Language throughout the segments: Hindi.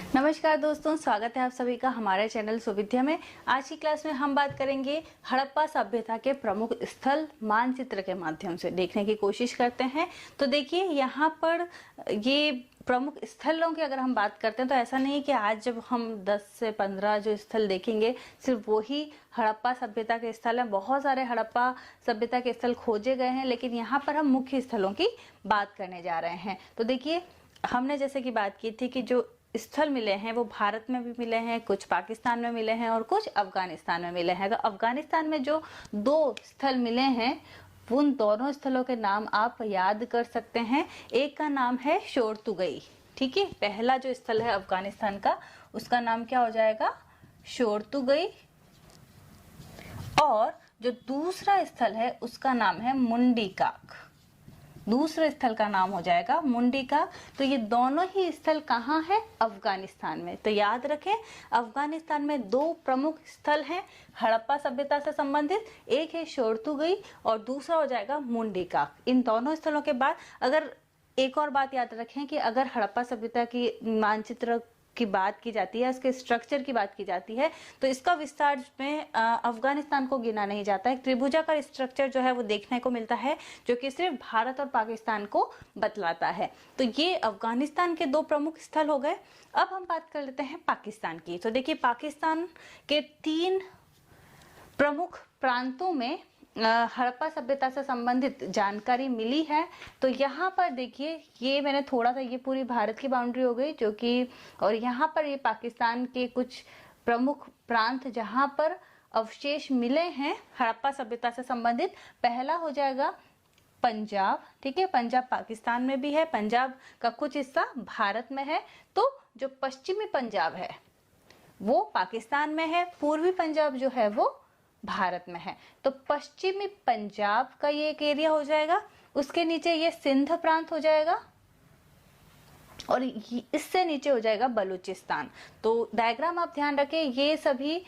नमस्कार दोस्तों, स्वागत है आप सभी का हमारे चैनल सुविद्या में। आज की क्लास में हम बात करेंगे हड़प्पा सभ्यता के प्रमुख स्थल मानचित्र के माध्यम से देखने की कोशिश करते हैं। तो देखिए यहाँ पर ये प्रमुख स्थलों की अगर हम बात करते हैं तो ऐसा नहीं कि आज जब हम 10 से 15 जो स्थल देखेंगे सिर्फ वही हड़प्पा सभ्यता के स्थल हैं। बहुत सारे हड़प्पा सभ्यता के स्थल खोजे गए हैं, लेकिन यहाँ पर हम मुख्य स्थलों की बात करने जा रहे हैं। तो देखिए हमने जैसे कि बात की थी कि जो स्थल मिले हैं वो भारत में भी मिले हैं, कुछ पाकिस्तान में मिले हैं और कुछ अफगानिस्तान में मिले हैं। तो अफगानिस्तान में जो 2 स्थल मिले हैं उन दोनों स्थलों के नाम आप याद कर सकते हैं। एक का नाम है शोरतुगई, ठीक है। पहला जो स्थल है अफगानिस्तान का उसका नाम क्या हो जाएगा, शोरतुगई। और जो दूसरा स्थल है उसका नाम है मुंडीकाक। दूसरे स्थल का नाम हो जाएगा मुंडीकाक। तो ये दोनों ही स्थल कहाँ है, अफगानिस्तान में। तो याद रखें अफगानिस्तान में 2 प्रमुख स्थल हैं हड़प्पा सभ्यता से संबंधित, एक है शोरतुगई और दूसरा हो जाएगा मुंडीकाक। इन दोनों स्थलों के बाद अगर एक और बात याद रखें कि अगर हड़प्पा सभ्यता की मानचित्र की बात की जाती है, इसके स्ट्रक्चर की बात की जाती है तो इसका विस्तार में अफगानिस्तान को गिना नहीं जाता है। त्रिभुजाकार स्ट्रक्चर जो है वो देखने को मिलता है जो कि सिर्फ भारत और पाकिस्तान को बतलाता है। तो ये अफगानिस्तान के 2 प्रमुख स्थल हो गए। अब हम बात कर लेते हैं पाकिस्तान की। तो देखिए पाकिस्तान के 3 प्रमुख प्रांतों में हड़प्पा सभ्यता से संबंधित जानकारी मिली है। तो यहाँ पर देखिए ये मैंने थोड़ा सा, ये पूरी भारत की बाउंड्री हो गई जो कि, और यहाँ पर ये पाकिस्तान के कुछ प्रमुख प्रांत जहाँ पर अवशेष मिले हैं हड़प्पा सभ्यता से संबंधित। पहला हो जाएगा पंजाब, ठीक है। पंजाब पाकिस्तान में भी है, पंजाब का कुछ हिस्सा भारत में है। तो जो पश्चिमी पंजाब है वो पाकिस्तान में है, पूर्वी पंजाब जो है वो भारत में है। तो पश्चिमी पंजाब का ये एक एरिया हो जाएगा, उसके नीचे ये सिंध प्रांत हो जाएगा और इससे नीचे हो जाएगा बलूचिस्तान। तो डायग्राम आप ध्यान रखें, ये सभी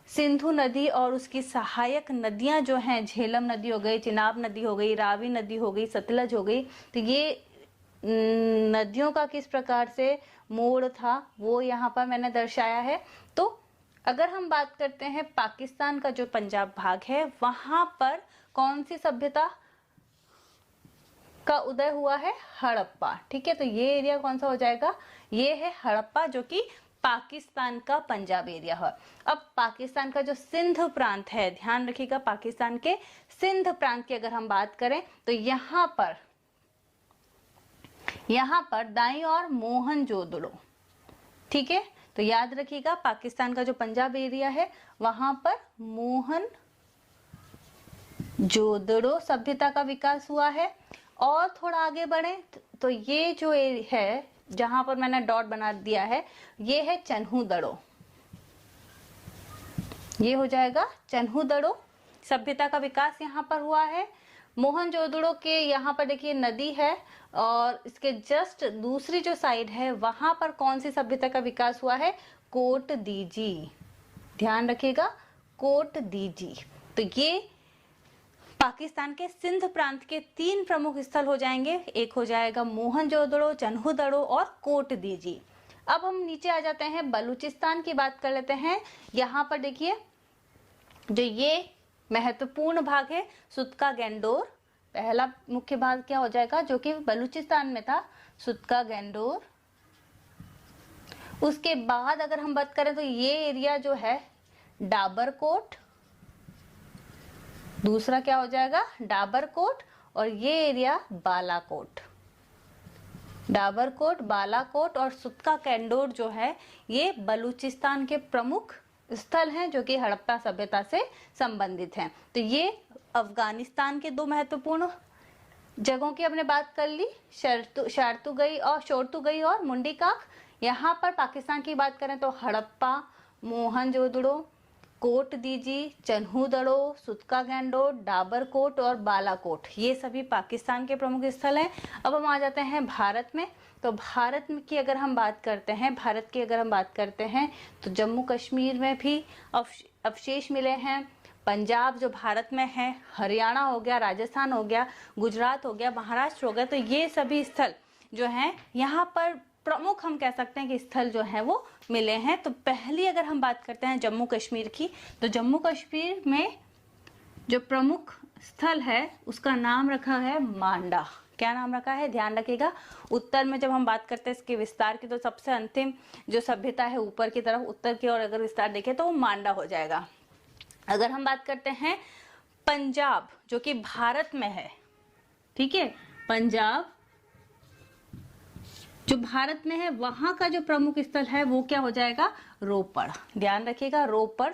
सिंधु नदी और उसकी सहायक नदियां जो हैं, झेलम नदी हो गई, चिनाब नदी हो गई, रावी नदी हो गई, सतलज हो गई। तो ये नदियों का किस प्रकार से मोड़ था वो यहाँ पर मैंने दर्शाया है। तो अगर हम बात करते हैं पाकिस्तान का जो पंजाब भाग है वहां पर कौन सी सभ्यता का उदय हुआ है, हड़प्पा, ठीक है। तो ये एरिया कौन सा हो जाएगा, ये है हड़प्पा जो कि पाकिस्तान का पंजाब एरिया है। अब पाकिस्तान का जो सिंध प्रांत है, ध्यान रखिएगा पाकिस्तान के सिंध प्रांत की अगर हम बात करें तो यहाँ पर दाईं ओर मोहनजोदड़ो, ठीक है। तो याद रखिएगा पाकिस्तान का जो पंजाब एरिया है वहां पर मोहनजोदड़ो सभ्यता का विकास हुआ है। और थोड़ा आगे बढ़े तो ये जो है जहां पर मैंने डॉट बना दिया है ये है चन्हूदड़ो, ये हो जाएगा चन्हूदड़ो सभ्यता का विकास यहाँ पर हुआ है। मोहनजोदड़ो के यहाँ पर देखिए नदी है और इसके जस्ट दूसरी जो साइड है वहां पर कौन सी सभ्यता का विकास हुआ है, कोट दीजी, ध्यान रखिएगा कोट दीजी। तो ये पाकिस्तान के सिंध प्रांत के 3 प्रमुख स्थल हो जाएंगे, एक हो जाएगा मोहनजोदड़ो, चन्हूदड़ो और कोट दीजी। अब हम नीचे आ जाते हैं, बलूचिस्तान की बात कर लेते हैं। यहाँ पर देखिए जो ये महत्वपूर्ण भाग है सुतका गैंडोर, पहला मुख्य भाग क्या हो जाएगा जो कि बलूचिस्तान में था, सुतका गैंडोर। उसके बाद अगर हम बात करें तो ये एरिया जो है डाबरकोट, दूसरा क्या हो जाएगा डाबरकोट, और ये एरिया बालाकोट। डाबरकोट, बालाकोट और सुतका गैंडोर जो है ये बलूचिस्तान के प्रमुख स्थल हैं जो कि हड़प्पा सभ्यता से संबंधित हैं। तो ये अफगानिस्तान के 2 महत्वपूर्ण जगहों की हमने बात कर ली, शोरतुगई और मुंडीकाक। यहाँ पर पाकिस्तान की बात करें तो हड़प्पा, मोहनजोदड़ो, कोट दीजी, चन्हूदड़ो, सुतका गैंडोर, डाबरकोट और बालाकोट, ये सभी पाकिस्तान के प्रमुख स्थल हैं। अब हम आ जाते हैं भारत में। तो भारत की अगर हम बात करते हैं तो जम्मू कश्मीर में भी अवशेष मिले हैं। पंजाब जो भारत में है, हरियाणा हो गया, राजस्थान हो गया, गुजरात हो गया, महाराष्ट्र हो गया। तो ये सभी स्थल जो हैं यहाँ पर प्रमुख हम कह सकते हैं कि स्थल जो है वो मिले हैं। तो पहली अगर हम बात करते हैं जम्मू कश्मीर की, तो जम्मू कश्मीर में जो प्रमुख स्थल है उसका नाम रखा है मांडा। क्या नाम रखा है, ध्यान रखिएगा। उत्तर में जब हम बात करते हैं इसके विस्तार की, तो सबसे अंतिम जो सभ्यता है ऊपर की तरफ, उत्तर की ओर अगर विस्तार देखें तो वो मांडा हो जाएगा। अगर हम बात करते हैं पंजाब जो कि भारत में है, ठीक है, पंजाब जो भारत में है वहां का जो प्रमुख स्थल है वो क्या हो जाएगा, रोपड़। ध्यान रखिएगा, रोपड़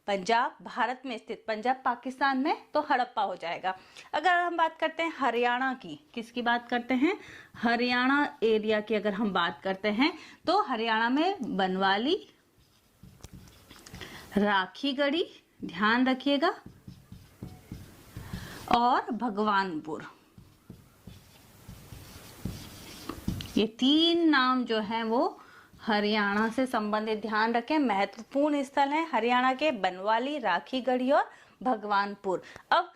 पंजाब भारत में स्थित, पंजाब पाकिस्तान में तो हड़प्पा हो जाएगा। अगर हम बात करते हैं हरियाणा की, किसकी बात करते हैं, हरियाणा एरिया की अगर हम बात करते हैं तो हरियाणा में बनवाली, राखीगढ़ी, ध्यान रखिएगा, और भगवानपुर, ये 3 नाम जो हैं वो हरियाणा से संबंधित, ध्यान रखें, महत्वपूर्ण स्थल हैं हरियाणा के, बनवाली, राखीगढ़ी और भगवानपुर। अब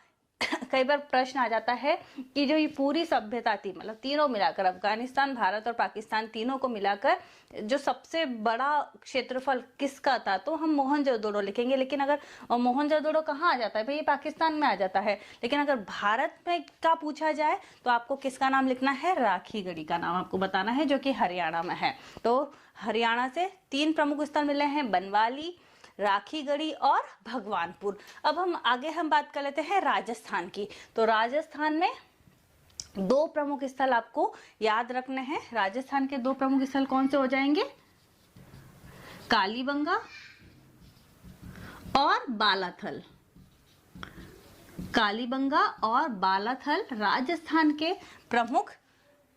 कई बार प्रश्न आ जाता है कि जो ये पूरी सभ्यता थी, मतलब तीनों मिलाकर, अफगानिस्तान, भारत और पाकिस्तान तीनों को मिलाकर जो सबसे बड़ा क्षेत्रफल किसका था, तो हम मोहनजोदड़ो लिखेंगे। लेकिन अगर मोहनजोदड़ो कहाँ आ जाता है भाई, ये पाकिस्तान में आ जाता है। लेकिन अगर भारत में का पूछा जाए तो आपको किसका नाम लिखना है, राखीगढ़ी का नाम आपको बताना है, जो कि हरियाणा में है। तो हरियाणा से 3 प्रमुख स्थल मिले हैं, बनवाली, राखीगढ़ी और भगवानपुर। अब हम बात कर लेते हैं राजस्थान की। तो राजस्थान में 2 प्रमुख स्थल आपको याद रखने हैं। राजस्थान के 2 प्रमुख स्थल कौन से हो जाएंगे, कालीबंगा और बालाथल। कालीबंगा और बालाथल राजस्थान के प्रमुख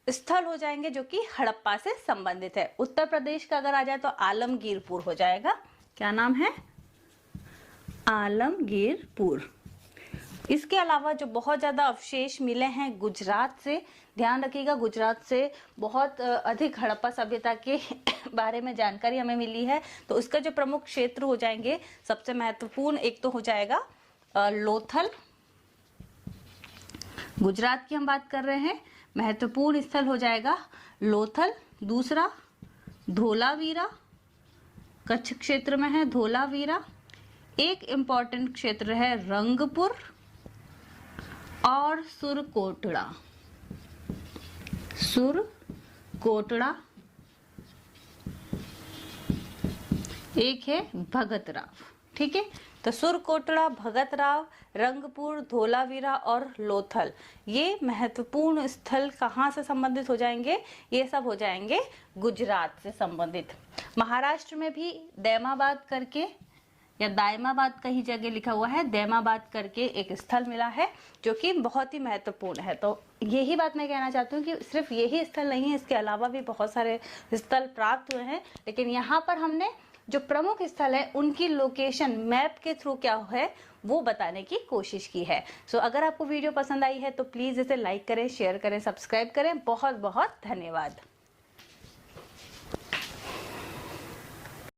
स्थल हो जाएंगे जो कि हड़प्पा से संबंधित है। उत्तर प्रदेश का अगर आ जाए तो आलमगीरपुर हो जाएगा। क्या नाम है, आलमगीरपुर। इसके अलावा जो बहुत ज्यादा अवशेष मिले हैं गुजरात से, ध्यान रखिएगा, गुजरात से बहुत अधिक हड़प्पा सभ्यता के बारे में जानकारी हमें मिली है। तो उसका जो प्रमुख क्षेत्र हो जाएंगे, सबसे महत्वपूर्ण एक तो हो जाएगा लोथल, गुजरात की हम बात कर रहे हैं, महत्वपूर्ण स्थल हो जाएगा लोथल। दूसरा धोलावीरा, कच्छ क्षेत्र में है धोलावीरा। एक इंपॉर्टेंट क्षेत्र है रंगपुर और सुरकोटड़ा। सुरकोटड़ा एक है भगतराव, ठीक है। तो सुरकोटड़ा, भगतराव, रंगपुर, धोलावीरा और लोथल, ये महत्वपूर्ण स्थल कहाँ से संबंधित हो जाएंगे, ये सब हो जाएंगे गुजरात से संबंधित। महाराष्ट्र में भी दैमाबाद करके या दायमाबाद कहीं जगह लिखा हुआ है, दैमाबाद करके एक स्थल मिला है जो कि बहुत ही महत्वपूर्ण है। तो यही बात मैं कहना चाहती हूँ कि सिर्फ यही स्थल नहीं है, इसके अलावा भी बहुत सारे स्थल प्राप्त हुए हैं। लेकिन यहाँ पर हमने जो प्रमुख स्थल है उनकी लोकेशन मैप के थ्रू क्या है वो बताने की कोशिश की है। सो अगर आपको वीडियो पसंद आई है तो प्लीज इसे लाइक करें, शेयर करें, सब्सक्राइब करें। बहुत बहुत धन्यवाद।